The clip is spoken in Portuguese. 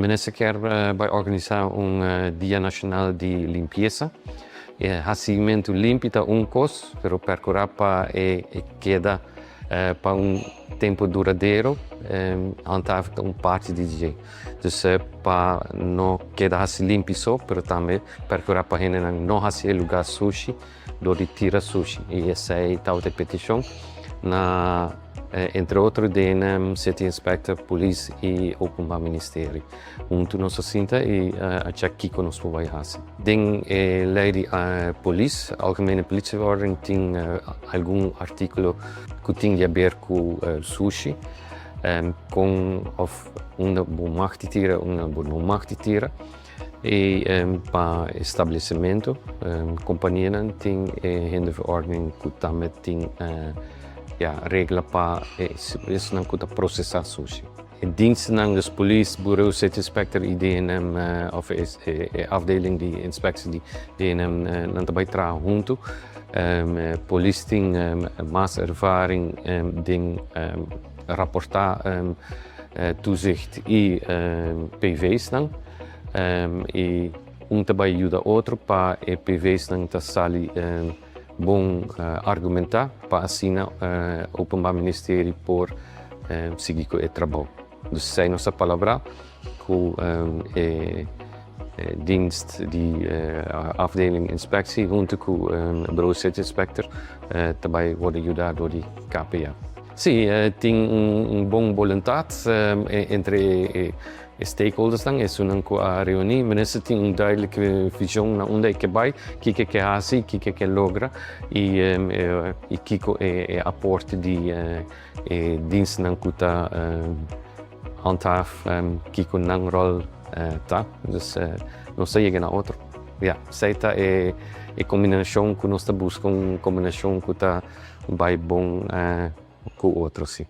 Minister quer vai organizar Dia Nacional de Limpeza. Recebimento limpo está cos, pero percorrer para keda para tempo duradouro, handhaving parte de DJ. Dus para não quedar limpo só, pero também percorrer para gente não fazer lugar sushi, do de tira sushi. E essa é a petição na entre outros DNM City Inspector, Police e Openbaar Ministerie. Tu nos sinta e a aqui que nós vai fazer. Ding lei de Police, Algemene Politieverordening, tem algum artigo que tem a ver com sushi, com uma boa macht tira, uma boa não macht tira. E para estabelecimento, companhia tem handverordening que também tem regla para isso não custa processar sushi. Diensten aan de police, bureau, city inspector, DNM of afdeling die inspectie die DNM dan daarbij tragen junto. Police tem mais ervaring ding rapportar toezicht e PV's dan. E daarbij ajuda outro para PV's dan te sali bom argumentar para assinar Openbaar Ministerie por seguir com o trabalho. Dus zij nossa palavra com dienst die afdeling inspectie junto com o bureau city inspector também worden ajudado door die KPA. Sim, tem bom vontade entre stakeholders dan is een reuni. Minister tem duidelijke visie naar onde que vai, que hace, que logra e que aporte die diensten dan kuta handhaaf, que nang rol tá. Dus não sei na outro. Ja, seita combinação que nós buscamos, combinação que tá vai bom com outro sim.